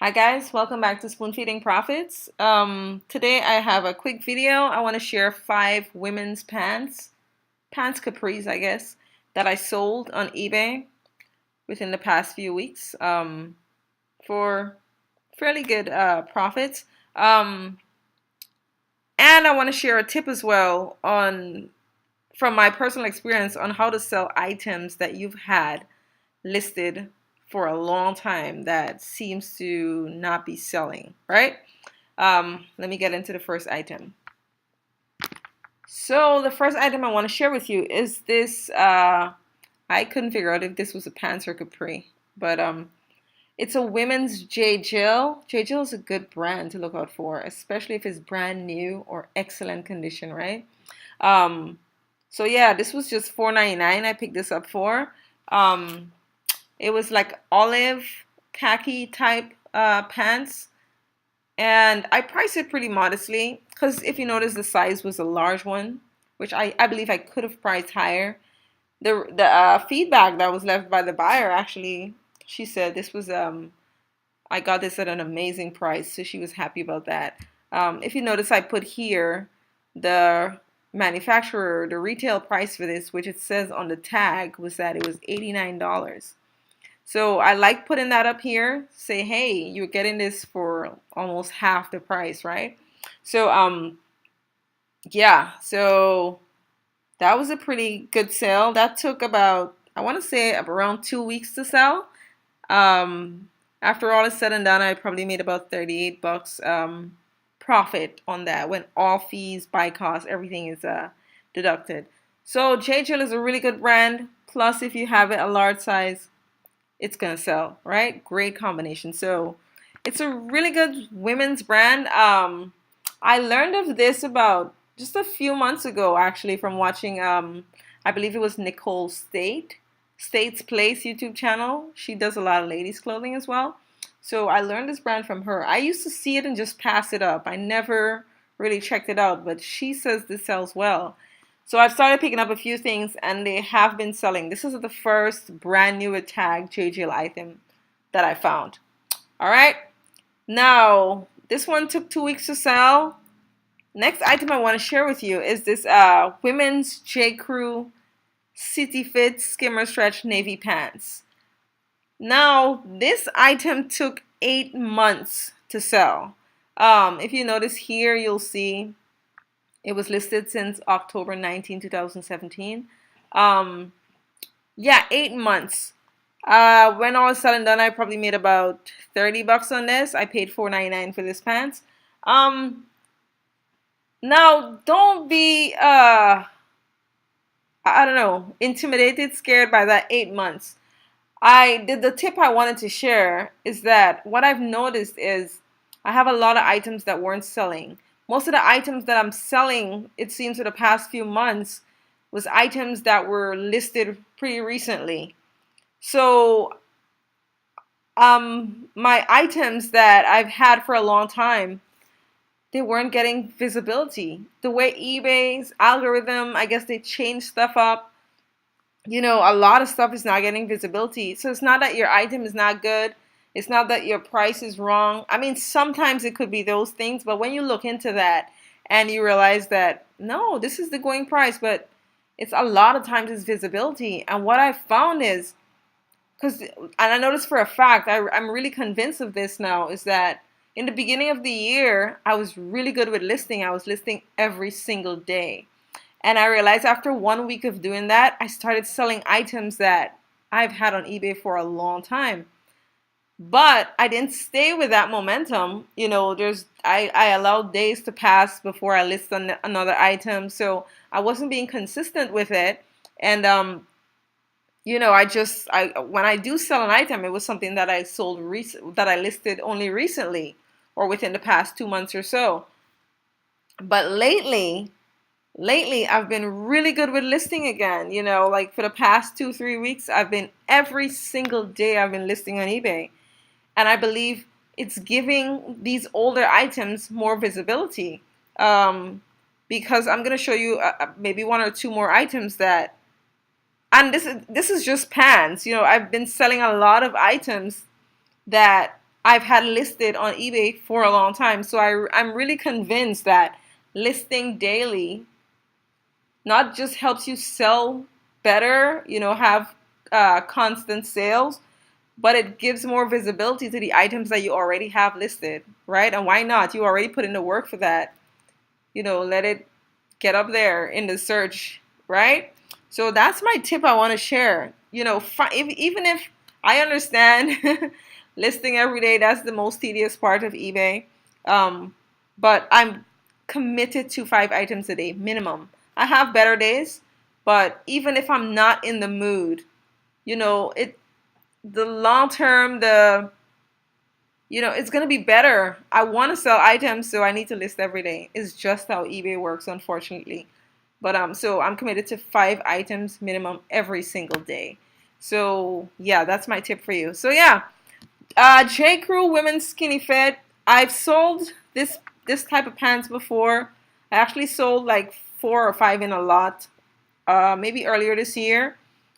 Hi guys, welcome back to Spoon Feeding Profits. Today I have a quick video. I want to share 5 women's pants Capris, I guess, that I sold on eBay within the past few weeks for fairly good profits. Um, and I want to share a tip as well on from my personal experience on how to sell items that you've had listed for a long time that seems to not be selling, right? Let me get into the first item. So the first item I want to share with you is this. I couldn't figure out if this was a pants or capri, but it's a women's J. Jill. J. Jill is a good brand to look out for, especially if it's brand new or excellent condition, right? Um, so yeah, this was just $4.99. I picked this up for. Um, It was like olive khaki type pants, and I priced it pretty modestly because if you notice, the size was a large one, which I believe I could have priced higher. The feedback that was left by the buyer, actually, she said this was I got this at an amazing price, so she was happy about that. If you notice, I put here the manufacturer, the retail price for this, which it says on the tag, was that it was $89. So I like putting that up here. Say, hey, you're getting this for almost half the price, right? So yeah, so that was a pretty good sale. That took about, I want to say, around 2 weeks to sell. Um, After all is said and done, I probably made about 38 bucks profit on that when all fees, buy costs, everything is deducted. So J. Jill is a really good brand. Plus, if you have it a large size, it's gonna sell, right? Great combination. So it's a really good women's brand. I learned of this about just a few months ago, actually, from watching I believe it was Nicole State's Place YouTube channel. She does a lot of ladies clothing as well. So I learned this brand from her. I used to see it and just pass it up. I never really checked it out, but she says this sells well. So I've started picking up a few things and they have been selling. This is the first brand new tag JJL item that I found. All right. Now, this one took 2 weeks to sell. Next item I want to share with you is this women's J. Crew City Fit Skimmer Stretch Navy Pants. Now, this item took 8 months to sell. If you notice here, you'll see it was listed since October 19, 2017. Yeah, 8 months. When all is said and done, I probably made about 30 bucks on this. I paid $4.99 for this pants. Now, don't be, I don't know, intimidated, scared by that 8 months. The tip I wanted to share is that what I've noticed is I have a lot of items that weren't selling. Most of the items that I'm selling, it seems, for the past few months was items that were listed pretty recently. So my items that I've had for a long time, they weren't getting visibility. The way eBay's algorithm, I guess they changed stuff up. A lot of stuff is not getting visibility. So it's not that your item is not good. It's not that your price is wrong. I mean, sometimes it could be those things, but when you look into that and you realize that, no, this is the going price, but it's a lot of times it's visibility. And what I found is, and I noticed for a fact, I'm really convinced of this now, is that in the beginning of the year, I was really good with listing. I was listing every single day. And I realized after 1 week of doing that, I started selling items that I've had on eBay for a long time. But I didn't stay with that momentum. I allowed days to pass before I list another item. So I wasn't being consistent with it. And when I do sell an item, it was something that that I listed only recently or within the past 2 months or so. But lately I've been really good with listing again. Like for the past 2-3 weeks, every single day I've been listing on eBay. And I believe it's giving these older items more visibility. Because I'm going to show you maybe 1 or 2 more items and this is just pants. I've been selling a lot of items that I've had listed on eBay for a long time. So I'm really convinced that listing daily not just helps you sell better, have constant sales, but it gives more visibility to the items that you already have listed, right? And why not? You already put in the work for that. Let it get up there in the search, right? So that's my tip I want to share. Even if I understand listing every day, that's the most tedious part of eBay. Um, but I'm committed to 5 items a day minimum. I have better days, but even if I'm not in the mood, the long term, it's going to be better. I want to sell items, so I need to list every day. It's just how eBay works, unfortunately. But so I'm committed to 5 items minimum every single day. So yeah, that's my tip for you. So yeah, J. Crew Women's Skinny Fit. I've sold this type of pants before. I actually sold like 4 or 5 in a lot, maybe earlier this year,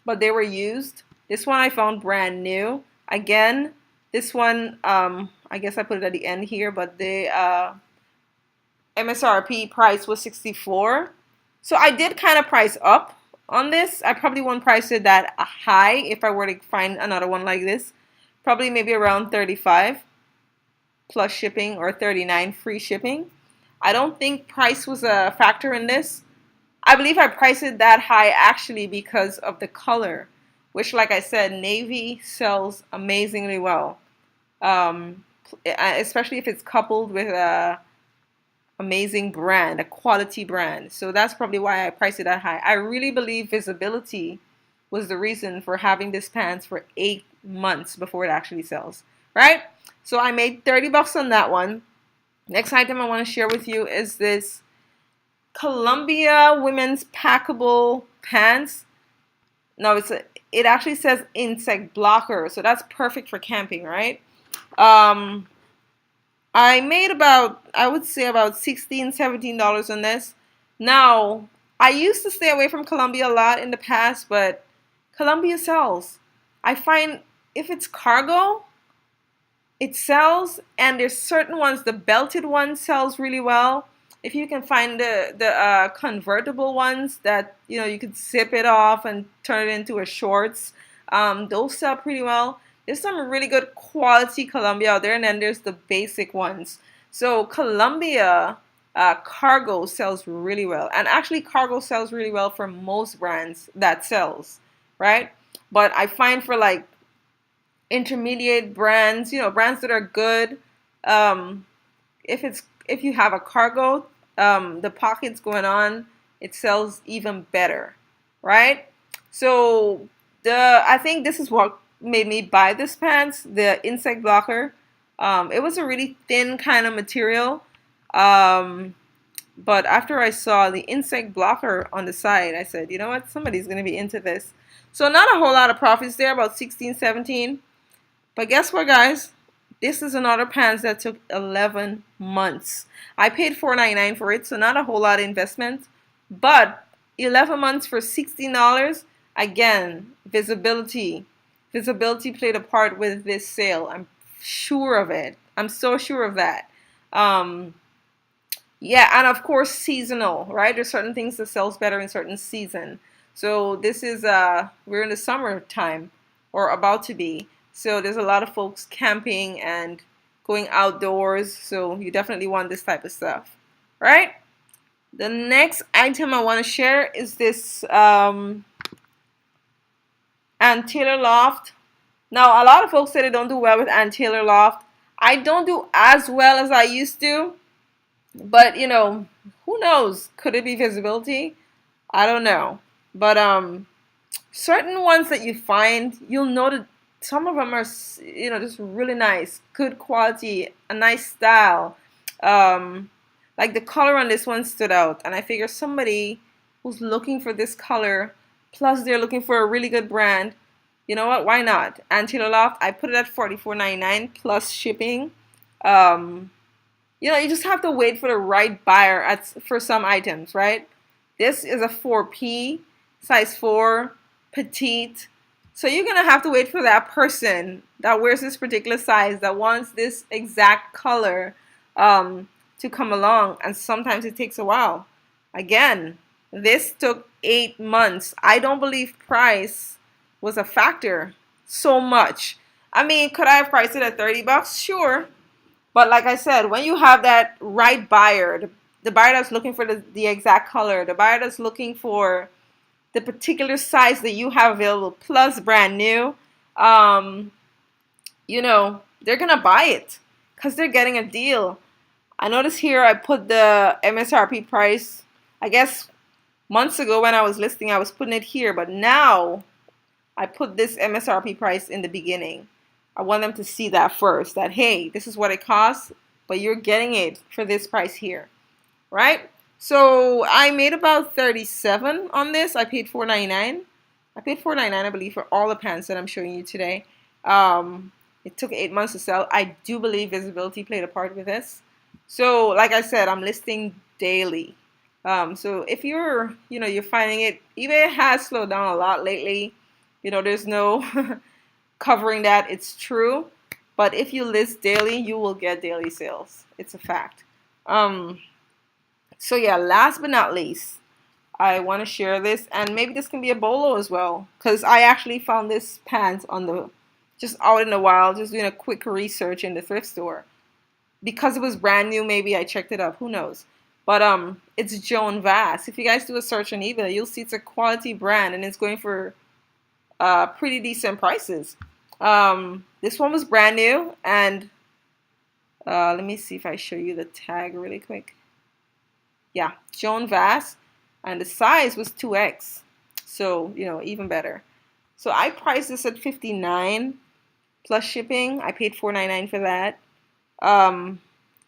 but they were used. This one I found brand new. Again, this one, I guess I put it at the end here, but the MSRP price was 64. So I did kind of price up on this. I probably won't price it that high if I were to find another one like this. Probably maybe around 35 plus shipping or 39 free shipping. I don't think price was a factor in this. I believe I priced it that high actually because of the color, which, like I said, navy sells amazingly well, especially if it's coupled with a amazing brand, a quality brand. So that's probably why I priced it that high. I really believe visibility was the reason for having this pants for 8 months before it actually sells, right? So I made 30 bucks on that one. Next item I want to share with you is this Columbia women's packable pants. No, it actually says insect blocker, so that's perfect for camping, right? I made I would say about $16, $17 on this. Now, I used to stay away from Columbia a lot in the past, but Columbia sells. I find if it's cargo, it sells, and there's certain ones, the belted one sells really well. If you can find the convertible ones that you could zip it off and turn it into a shorts, those sell pretty well. There's some really good quality Columbia out there, and then there's the basic ones. So Columbia cargo sells really well, and actually cargo sells really well for most brands that sells, right? But I find for like intermediate brands, brands that are good, if you have a cargo, the pockets going on, it sells even better, right? So I think this is what made me buy this pants, the insect blocker. It was a really thin kind of material, but after I saw the insect blocker on the side, I said, you know what, somebody's going to be into this. So not a whole lot of profits there, about 16, 17. But guess what, guys? This is another pants that took 11 months. I paid $4.99 for it, so not a whole lot of investment. But 11 months for $16, again, visibility. Visibility played a part with this sale. I'm sure of it. I'm so sure of that. Yeah, and of course, seasonal, right? There's certain things that sells better in certain season. So this is, we're in the summertime, or about to be. So there's a lot of folks camping and going outdoors. So you definitely want this type of stuff, right? The next item I want to share is this Ann Taylor Loft. Now, a lot of folks say they don't do well with Ann Taylor Loft. I don't do as well as I used to. But, who knows? Could it be visibility? I don't know. But certain ones that you find, you'll know that some of them are, just really nice, good quality, a nice style. Like the color on this one stood out, and I figure somebody who's looking for this color, plus they're looking for a really good brand, you know what? Why not? Ann Taylor Loft. I put it at $44.99 plus shipping. You just have to wait for the right buyer for some items, right? This is a 4P, size 4, petite. So you're going to have to wait for that person that wears this particular size, that wants this exact color, to come along. And sometimes it takes a while. Again, this took 8 months. I don't believe price was a factor so much. I mean, could I have priced it at 30 bucks? Sure. But like I said, when you have that right buyer, the buyer that's looking for the exact color, the buyer that's looking for the particular size that you have available, plus brand new, um, they're going to buy it because they're getting a deal. I notice here I put the MSRP price, I guess months ago when I was listing, I was putting it here, but now I put this MSRP price in the beginning. I want them to see that first, that, hey, this is what it costs, but you're getting it for this price here, right? So I made about 37 on this. I paid $4.99. I paid $4.99, I believe, for all the pants that I'm showing you today. It took 8 months to sell. I do believe visibility played a part with this. So like I said, I'm listing daily. So if you're finding it, eBay has slowed down a lot lately. There's no covering that. It's true. But if you list daily, you will get daily sales. It's a fact. So yeah, last but not least, I want to share this, and maybe this can be a bolo as well, because I actually found this pants just out in the wild, just doing a quick research in the thrift store. Because it was brand new, maybe I checked it up. Who knows? But it's Joan Vass. If you guys do a search on eBay, you'll see it's a quality brand, and it's going for pretty decent prices. This one was brand new, and let me see if I show you the tag really quick. Yeah, Joan Vass, and the size was 2X, so even better. So I priced this at $59 plus shipping. I paid $4.99 for that.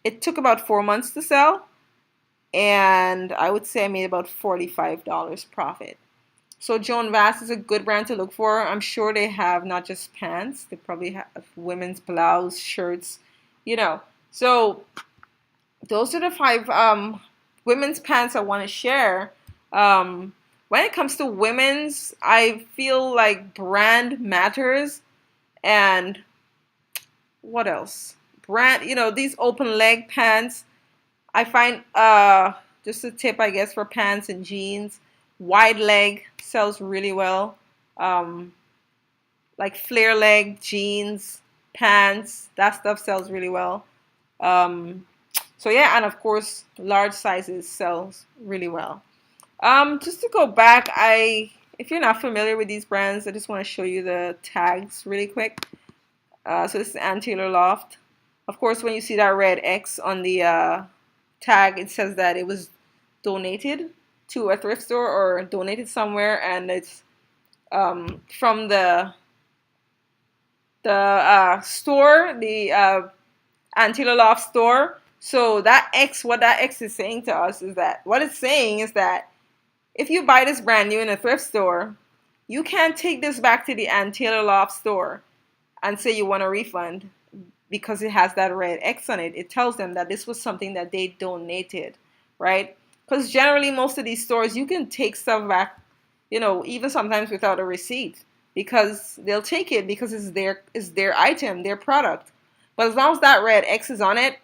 It took about 4 months to sell, and I would say I made about $45 profit. So Joan Vass is a good brand to look for. I'm sure they have not just pants, they probably have women's blouse, shirts, So those are the 5 women's pants I want to share. When it comes to women's, I feel like brand matters. And what else? Brand, these open leg pants, I find, just a tip, I guess, for pants and jeans, wide leg sells really well. Like flare leg jeans, pants, that stuff sells really well. So yeah, and of course, large sizes sells really well. Just to go back, if you're not familiar with these brands, I just want to show you the tags really quick. So this is Ann Taylor Loft. Of course, when you see that red X on the tag, it says that it was donated to a thrift store or donated somewhere, and it's from the store, the Ann Taylor Loft store. So that X, what that X is saying to us is that, what it's saying is that if you buy this brand new in a thrift store, you can't take this back to the Ann Taylor Loft store and say you want a refund because it has that red X on it. It tells them that this was something that they donated, right? Because generally most of these stores, you can take stuff back, even sometimes without a receipt, because they'll take it because it's their item, their product. But as long as that red X is on it,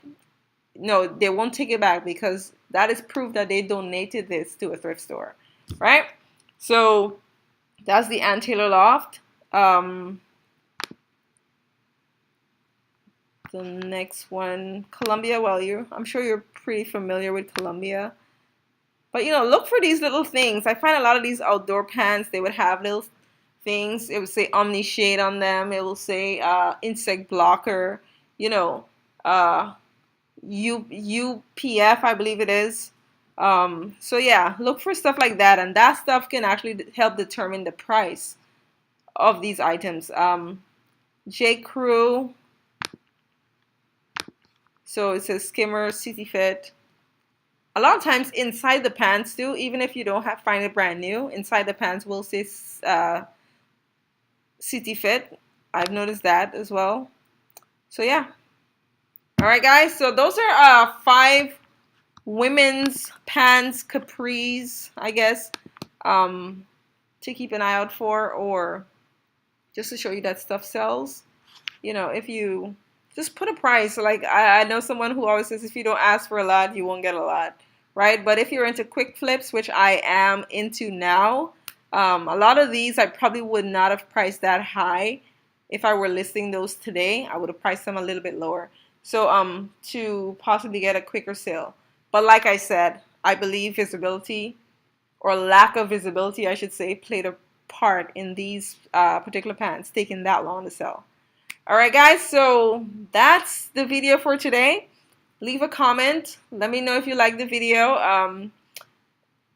no, they won't take it back because that is proof that they donated this to a thrift store, right? So that's the Ann Taylor Loft. The next one, Columbia. Well, I'm sure you're pretty familiar with Columbia. But, look for these little things. I find a lot of these outdoor pants, they would have little things. It would say Omni Shade on them. It will say insect blocker, UPF, I believe it is. So yeah, look for stuff like that, and that stuff can actually help determine the price of these items. J. Crew. So it says skimmer, City Fit. A lot of times inside the pants too, even if you don't find it brand new, inside the pants will say City Fit. I've noticed that as well. So yeah. All right, guys. So those are 5 women's pants, capris, I guess, to keep an eye out for, or just to show you that stuff sells. You know, if you just put a price, like I know someone who always says if you don't ask for a lot, you won't get a lot, right? But if you're into quick flips, which I am into now, a lot of these I probably would not have priced that high. If I were listing those today, I would have priced them a little bit lower. So to possibly get a quicker sale. But like I said, I believe visibility, or lack of visibility, I should say, played a part in these particular pants taking that long to sell. All right, guys, so that's the video for today. Leave a comment. Let me know if you like the video.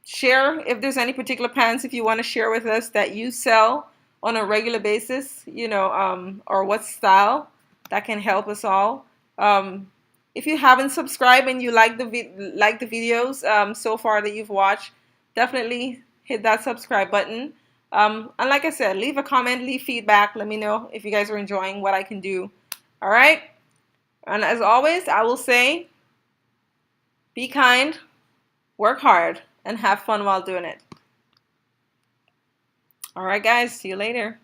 Share if there's any particular pants if you want to share with us that you sell on a regular basis, you know, or what style that can help us all. If you haven't subscribed and you like the videos so far that you've watched, definitely hit that subscribe button. And like I said, leave a comment, leave feedback. Let me know if you guys are enjoying what I can do. All right. And as always, I will say, be kind, work hard, and have fun while doing it. All right, guys. See you later.